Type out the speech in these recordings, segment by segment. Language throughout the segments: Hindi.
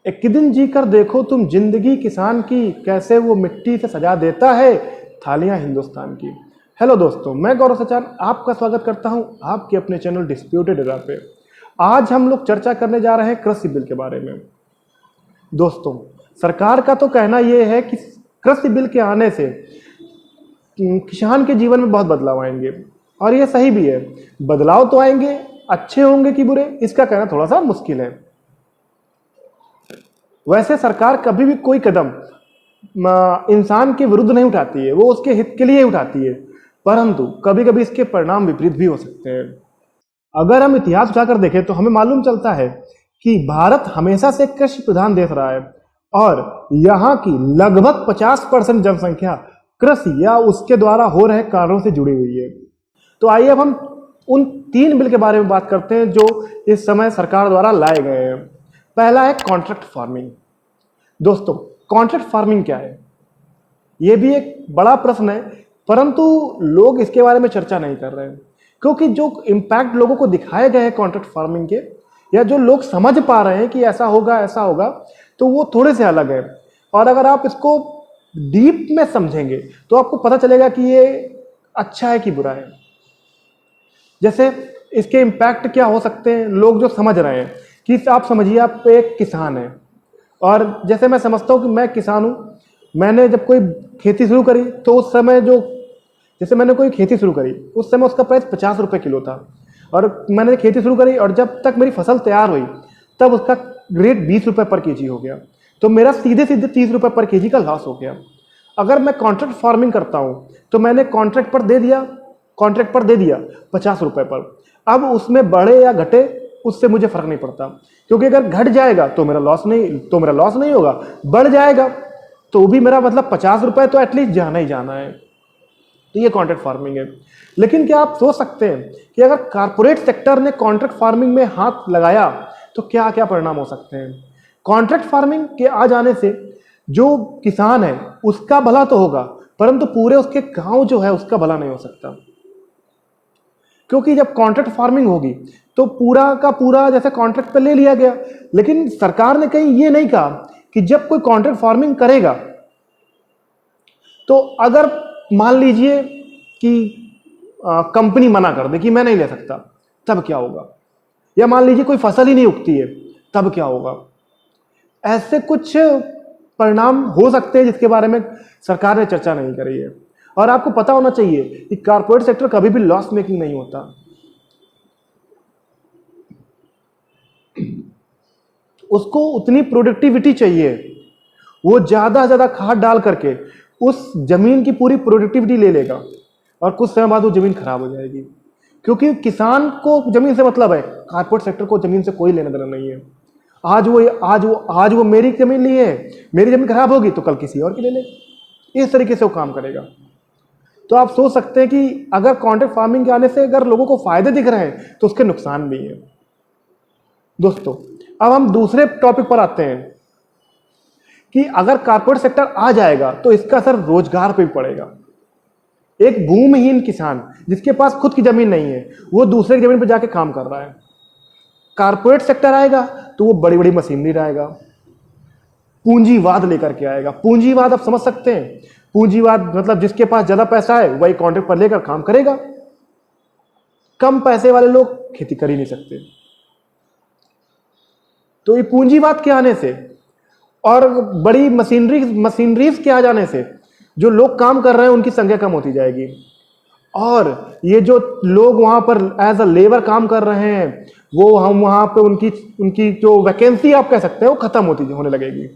एक दिन जी कर देखो तुम जिंदगी किसान की, कैसे वो मिट्टी से सजा देता है थालियां हिंदुस्तान की। हेलो दोस्तों, मैं गौरव सचान आपका स्वागत करता हूं आपके अपने चैनल डिस्प्यूटेड एरा पे। आज हम लोग चर्चा करने जा रहे हैं कृषि बिल के बारे में। दोस्तों, सरकार का तो कहना यह है कि कृषि बिल के आने से किसान के जीवन में बहुत बदलाव आएंगे, और ये सही भी है। बदलाव तो आएंगे, अच्छे होंगे कि बुरे, इसका कहना थोड़ा सा मुश्किल है। वैसे सरकार कभी भी कोई कदम इंसान के विरुद्ध नहीं उठाती है, वो उसके हित के लिए उठाती है, परंतु कभी कभी इसके परिणाम विपरीत भी हो सकते हैं। अगर हम इतिहास उठाकर देखें तो हमें मालूम चलता है कि भारत हमेशा से कृषि प्रधान देश रहा है, और यहाँ की लगभग 50% जनसंख्या कृषि या उसके द्वारा हो रहे कार्यों से जुड़ी हुई है। तो आइए अब हम उन 3 बिल के बारे में बात करते हैं जो इस समय सरकार द्वारा लाए गए हैं। पहला है कॉन्ट्रैक्ट फार्मिंग। दोस्तों, कॉन्ट्रैक्ट फार्मिंग क्या है? यह भी एक बड़ा प्रश्न है, परंतु लोग इसके बारे में चर्चा नहीं कर रहे हैं, क्योंकि जो इम्पैक्ट लोगों को दिखाए गए हैं कॉन्ट्रैक्ट फार्मिंग के, या जो लोग समझ पा रहे हैं कि ऐसा होगा, तो वो थोड़े से अलग है। और अगर आप इसको डीप में समझेंगे तो आपको पता चलेगा कि ये अच्छा है कि बुरा है। जैसे इसके इम्पैक्ट क्या हो सकते हैं, लोग जो समझ रहे हैं कि आप समझिए आप एक किसान है, और जैसे मैं समझता हूँ कि मैं किसान हूँ। मैंने जब कोई खेती शुरू करी तो उस समय जैसे मैंने कोई खेती शुरू करी उस समय उसका प्राइस 50 रुपये किलो था, और मैंने खेती शुरू करी और जब तक मेरी फसल तैयार हुई तब उसका रेट 20 रुपये पर केजी हो गया। तो मेरा सीधे 30 रुपये पर केजी का लॉस हो गया। अगर मैं कॉन्ट्रैक्ट फार्मिंग करता हूँ तो मैंने कॉन्ट्रैक्ट पर दे दिया 50 रुपये पर। अब उसमें बढ़े या घटे उससे मुझे फर्क नहीं पड़ता, क्योंकि अगर घट जाएगा तो मेरा लॉस नहीं होगा, बढ़ जाएगा तो भी मेरा मतलब 50 रुपये तो एटलीस्ट जाना ही जाना है। तो ये कॉन्ट्रैक्ट फार्मिंग है। लेकिन क्या आप सोच सकते हैं कि अगर कारपोरेट सेक्टर ने कॉन्ट्रैक्ट फार्मिंग में हाथ लगाया तो क्या क्या परिणाम हो सकते हैं? कॉन्ट्रैक्ट फार्मिंग के आ जाने से जो किसान है उसका भला तो होगा, परंतु पूरे उसके गांव जो है उसका भला नहीं हो सकता। क्योंकि जब कॉन्ट्रैक्ट फार्मिंग होगी तो पूरा का पूरा जैसे कॉन्ट्रैक्ट पे ले लिया गया, लेकिन सरकार ने कहीं ये नहीं कहा कि जब कोई कॉन्ट्रैक्ट फार्मिंग करेगा तो अगर मान लीजिए कि कंपनी मना कर दे कि मैं नहीं ले सकता, तब क्या होगा? या मान लीजिए कोई फसल ही नहीं उगती है, तब क्या होगा? ऐसे कुछ परिणाम हो सकते हैं जिसके बारे में सरकार ने चर्चा नहीं करी है। और आपको पता होना चाहिए कि कारपोरेट सेक्टर कभी भी लॉस मेकिंग नहीं होता। उसको उतनी प्रोडक्टिविटी चाहिए, वो ज्यादा से ज्यादा खाद डाल करके उस जमीन की पूरी प्रोडक्टिविटी ले लेगा, और कुछ समय बाद वो जमीन खराब हो जाएगी। क्योंकि किसान को जमीन से मतलब है, कारपोरेट सेक्टर को जमीन से कोई लेना देना नहीं है। आज वो मेरी जमीन ली है, मेरी जमीन खराब होगी तो कल किसी और की ले ले, इस तरीके से वो काम करेगा। तो आप सोच सकते हैं कि अगर कॉन्ट्रैक्ट फार्मिंग के आने से अगर लोगों को फायदे दिख रहे हैं तो उसके नुकसान भी हैं। दोस्तों, अब हम दूसरे टॉपिक पर आते हैं कि अगर कारपोरेट सेक्टर आ जाएगा तो इसका असर रोजगार पे भी पड़ेगा। एक भूमिहीन किसान जिसके पास खुद की जमीन नहीं है, वो दूसरे की जमीन पर जाके काम कर रहा है। कारपोरेट सेक्टर आएगा तो वो बड़ी बड़ी मशीनरी लाएगा, पूंजीवाद लेकर के आएगा। पूंजीवाद आप समझ सकते हैं? पूंजीवाद मतलब जिसके पास ज्यादा पैसा है वही कॉन्ट्रैक्ट पर लेकर काम करेगा। कम पैसे वाले लोग खेती कर ही नहीं सकते। तो ये पूंजीवाद के आने से और बड़ी मशीनरीज के आ जाने से जो लोग काम कर रहे हैं उनकी संख्या कम होती जाएगी, और ये जो लोग वहां पर एज अ लेबर काम कर रहे हैं वो हम वहां पे उनकी जो वैकेंसी आप कह सकते हैं वो खत्म होने लगेगी,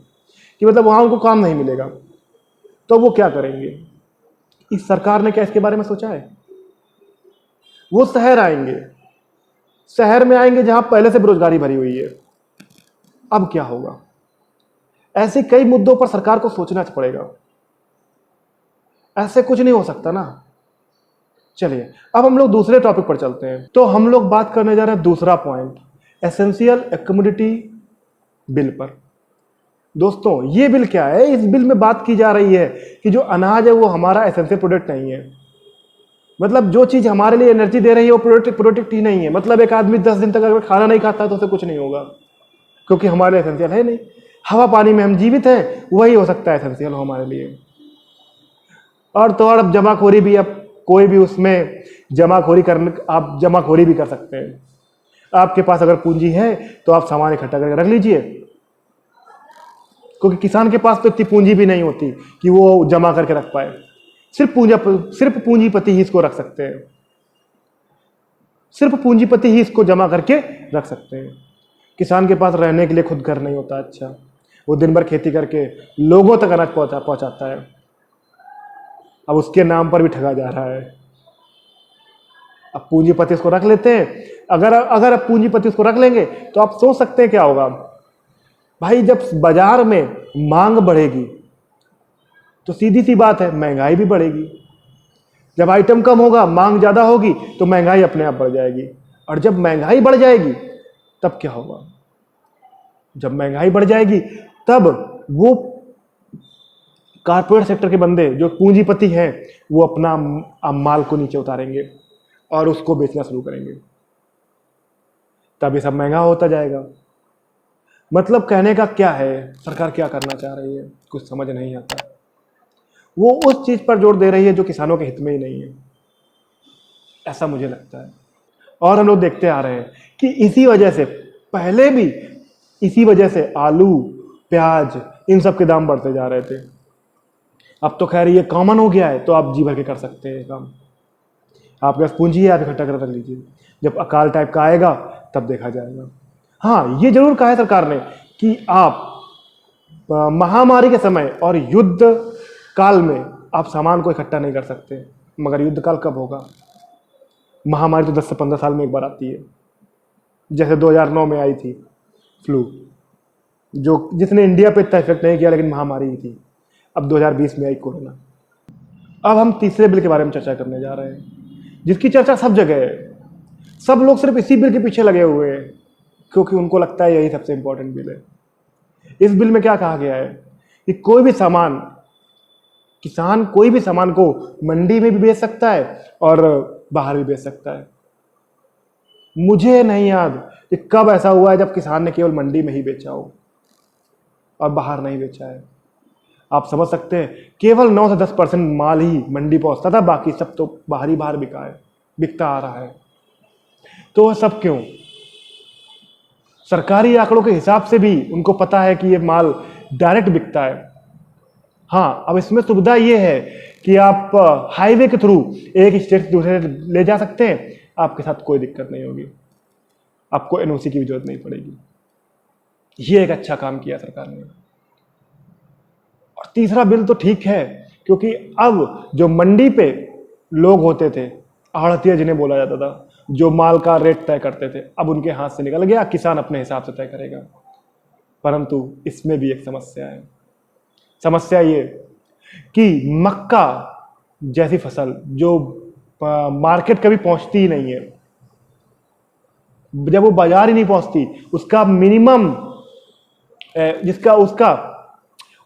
कि मतलब वहां उनको काम नहीं मिलेगा। तो वो क्या करेंगे? इस सरकार ने क्या इसके बारे में सोचा है? वो शहर में आएंगे जहां पहले से बेरोजगारी भरी हुई है। अब क्या होगा? ऐसे कई मुद्दों पर सरकार को सोचना पड़ेगा। ऐसे कुछ नहीं हो सकता ना। चलिए अब हम लोग दूसरे टॉपिक पर चलते हैं। तो हम लोग बात करने जा रहे हैं दूसरा पॉइंट, एसेंशियल कमोडिटी बिल पर। दोस्तों, ये बिल क्या है? इस बिल में बात की जा रही है कि जो अनाज है वो हमारा एसेंशियल प्रोडक्ट नहीं है। मतलब जो चीज हमारे लिए एनर्जी दे रही है वो प्रोडक्ट ही नहीं है। मतलब एक आदमी 10 दिन तक अगर खाना नहीं खाता तो उसे कुछ नहीं होगा, क्योंकि हमारे एसेंशियल है नहीं। हवा पानी में हम जीवित हैं, वही हो सकता है एसेंशियल हमारे लिए। और तो और अब जमाखोरी भी, अब कोई भी उसमें जमाखोरी करने, आप जमाखोरी भी कर सकते हैं। आपके पास अगर पूंजी है तो आप सामान इकट्ठा करके रख लीजिए, क्योंकि किसान के पास तो इतनी पूंजी भी नहीं होती कि वो जमा करके रख पाए। सिर्फ पूंजीपति ही इसको रख सकते हैं, सिर्फ पूंजीपति ही इसको जमा करके रख सकते हैं। किसान के पास रहने के लिए खुद घर नहीं होता। अच्छा, वो दिन भर खेती करके लोगों तक अनाज पहुंचाता है, अब उसके नाम पर भी ठगा जा रहा है। अब पूंजीपति इसको रख लेते हैं। अगर अब पूंजीपति इसको रख लेंगे तो आप सोच सकते हैं क्या होगा भाई। जब बाजार में मांग बढ़ेगी तो सीधी सी बात है, महंगाई भी बढ़ेगी। जब आइटम कम होगा, मांग ज्यादा होगी, तो महंगाई अपने आप बढ़ जाएगी। और जब महंगाई बढ़ जाएगी तब क्या होगा? जब महंगाई बढ़ जाएगी तब वो कारपोरेट सेक्टर के बंदे जो पूंजीपति हैं, वो अपना माल को नीचे उतारेंगे और उसको बेचना शुरू करेंगे। तब ये सब महंगा होता जाएगा। मतलब कहने का क्या है, सरकार क्या करना चाह रही है कुछ समझ नहीं आता। वो उस चीज पर जोर दे रही है जो किसानों के हित में ही नहीं है, ऐसा मुझे लगता है। और हम लोग देखते आ रहे हैं कि इसी वजह से, पहले भी इसी वजह से आलू, प्याज, इन सब के दाम बढ़ते जा रहे थे। अब तो खैर ये कॉमन हो गया है, तो आप जी भर के कर सकते हैं काम। आपके पास पूंजी है, आप इकट्ठा कर रख लीजिए। जब अकाल टाइप का आएगा तब देखा जाएगा। हाँ, ये जरूर कहा है सरकार ने कि आप महामारी के समय और युद्ध काल में आप सामान को इकट्ठा नहीं कर सकते। मगर युद्ध काल कब होगा? महामारी तो 10 से 15 साल में एक बार आती है। जैसे 2009 में आई थी फ्लू, जो जिसने इंडिया पे इतना इफेक्ट नहीं किया, लेकिन महामारी ही थी। अब 2020 में आई कोरोना। अब हम तीसरे बिल के बारे में चर्चा करने जा रहे हैं, जिसकी चर्चा सब जगह है। सब लोग सिर्फ इसी बिल के पीछे लगे हुए हैं, क्योंकि उनको लगता है यही सबसे इंपॉर्टेंट बिल है। इस बिल में क्या कहा गया है कि कोई भी सामान, किसान कोई भी सामान को मंडी में भी बेच सकता है और बाहर भी बेच सकता है। मुझे नहीं याद कि कब ऐसा हुआ है जब किसान ने केवल मंडी में ही बेचा हो और बाहर नहीं बेचा है। आप समझ सकते हैं, केवल 9 से 10% माल ही मंडी पहुंचता था, बाकी सब तो बाहर बिकता आ रहा है। तो वह सब क्यों? सरकारी आंकड़ों के हिसाब से भी उनको पता है कि ये माल डायरेक्ट बिकता है। हाँ, अब इसमें सुविधा ये है कि आप हाईवे के थ्रू एक स्टेट से दूसरे ले जा सकते हैं, आपके साथ कोई दिक्कत नहीं होगी, आपको एनओसी की भी जरूरत नहीं पड़ेगी। ये एक अच्छा काम किया सरकार ने। और तीसरा बिल तो ठीक है, क्योंकि अब जो मंडी पे लोग होते थे, आढ़तिया जिन्हें बोला जाता था, जो माल का रेट तय करते थे, अब उनके हाथ से निकल गया, किसान अपने हिसाब से तय करेगा। परंतु इसमें भी एक समस्या है। समस्या ये कि मक्का जैसी फसल जो मार्केट कभी पहुंचती ही नहीं है, जब वो बाजार ही नहीं पहुंचती, उसका मिनिमम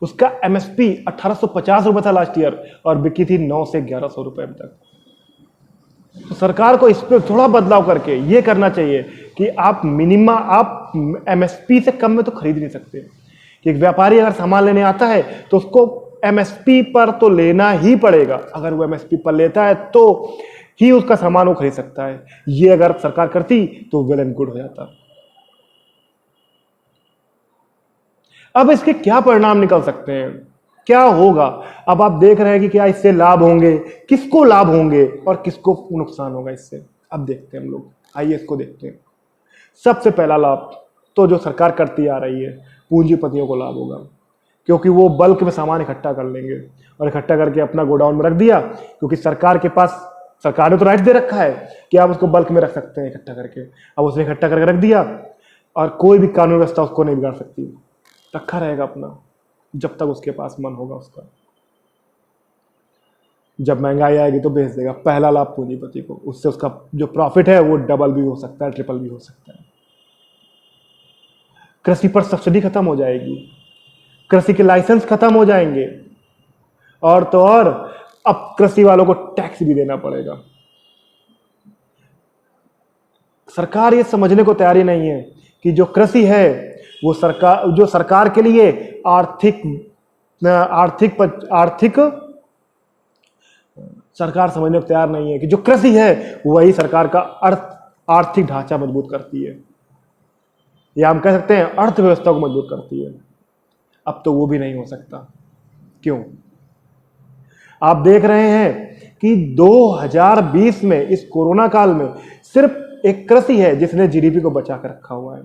उसका एमएसपी 1850 रुपए था लास्ट ईयर, और बिकी थी 9 से 1100 रुपए तक। तो सरकार को इस पर थोड़ा बदलाव करके ये करना चाहिए कि आप एमएसपी से कम में तो खरीद नहीं सकते। कि एक व्यापारी अगर सामान लेने आता है तो उसको एमएसपी पर तो लेना ही पड़ेगा। अगर वो एमएसपी पर लेता है तो ही उसका सामान वो खरीद सकता है। ये अगर सरकार करती तो वेल एंड गुड हो जाता। अब इसके क्या परिणाम निकल सकते हैं, क्या होगा? अब आप देख रहे हैं कि क्या इससे लाभ होंगे, किसको लाभ होंगे और किसको नुकसान होगा इससे। अब देखते हैं हम लोग, आइए इसको देखते हैं। सबसे पहला लाभ तो जो सरकार करती आ रही है, पूंजीपतियों को लाभ होगा, क्योंकि वो बल्क में सामान इकट्ठा कर लेंगे और इकट्ठा करके अपना गोडाउन में रख दिया। क्योंकि सरकार ने तो राइट दे रखा है कि आप उसको बल्क में रख सकते हैं इकट्ठा करके। अब उसने इकट्ठा करके रख दिया और कोई भी कानून व्यवस्था उसको नहीं बिगाड़ सकती, रखा रहेगा अपना जब तक उसके पास मन होगा उसका। जब महंगाई आएगी तो बेच देगा। पहला लाभ पूंजीपति को, उससे उसका जो प्रॉफिट है वो डबल भी हो सकता है, ट्रिपल भी हो सकता है। कृषि पर सब्सिडी खत्म हो जाएगी, कृषि के लाइसेंस खत्म हो जाएंगे, और तो और अब कृषि वालों को टैक्स भी देना पड़ेगा। सरकार ये समझने को तैयार ही नहीं है कि जो कृषि है वो जो सरकार के लिए आर्थिक आर्थिक आर्थिक सरकार समझने को तैयार नहीं है कि जो कृषि है वही सरकार का आर्थिक ढांचा मजबूत करती है, या हम कह सकते हैं अर्थव्यवस्था को मजबूत करती है। अब तो वो भी नहीं हो सकता। क्यों? आप देख रहे हैं कि 2020 में इस कोरोना काल में सिर्फ एक कृषि है जिसने जीडीपी को बचा कर रखा हुआ है,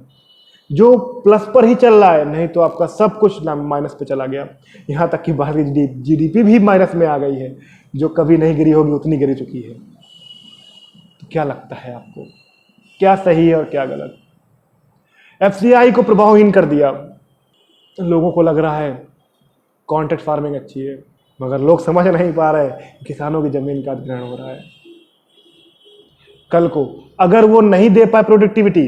जो प्लस पर ही चल रहा है, नहीं तो आपका सब कुछ माइनस पे चला गया। यहां तक कि भारत की जीडीपी भी माइनस में आ गई है, जो कभी नहीं गिरी होगी उतनी गिरी चुकी है। तो क्या लगता है आपको, क्या सही है और क्या गलत? एफसीआई को प्रभावहीन कर दिया। लोगों को लग रहा है कॉन्ट्रैक्ट फार्मिंग अच्छी है, मगर लोग समझ नहीं पा रहे किसानों की जमीन का अधिग्रहण हो रहा है। कल को अगर वो नहीं दे पाए प्रोडक्टिविटी,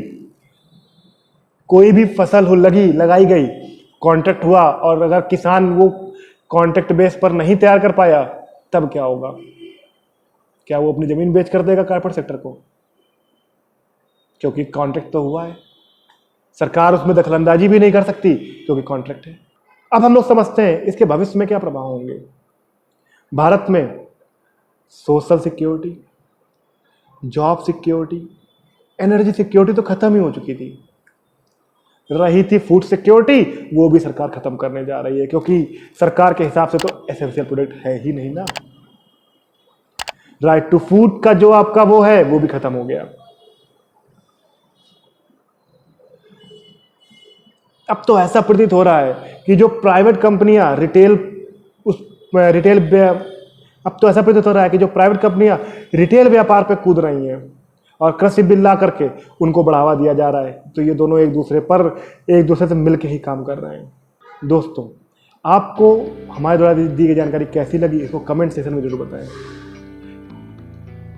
कोई भी फसल लगाई गई, कॉन्ट्रैक्ट हुआ, और अगर किसान वो कॉन्ट्रैक्ट बेस पर नहीं तैयार कर पाया, तब क्या होगा? क्या वो अपनी जमीन बेच कर देगा कॉर्पोरेट सेक्टर को? क्योंकि कॉन्ट्रैक्ट तो हुआ है, सरकार उसमें दखलंदाजी भी नहीं कर सकती क्योंकि कॉन्ट्रैक्ट है। अब हम लोग समझते हैं इसके भविष्य में क्या प्रभाव होंगे। भारत में social security, job security, energy security तो खत्म ही हो चुकी थी। रही थी फूड सिक्योरिटी, वो भी सरकार खत्म करने जा रही है, क्योंकि सरकार के हिसाब से तो एसेंशियल प्रोडक्ट है ही नहीं ना। राइट टू फूड का जो आपका वो है वो भी खत्म हो गया। अब तो ऐसा प्रतीत हो रहा है कि जो प्राइवेट कंपनियां अब तो ऐसा प्रतीत हो रहा है कि जो प्राइवेट कंपनियां रिटेल व्यापार पे कूद रही हैं और कृषि बिल ला करके उनको बढ़ावा दिया जा रहा है। तो ये दोनों एक दूसरे से मिलकर ही काम कर रहे हैं। दोस्तों, आपको हमारे द्वारा दी गई जानकारी कैसी लगी, इसको कमेंट सेक्शन में जरूर बताएं।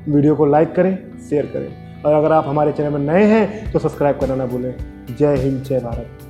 वीडियो को लाइक करें, शेयर करें, और अगर आप हमारे चैनल में नए हैं तो सब्सक्राइब करना ना भूलें। जय हिंद, जय भारत।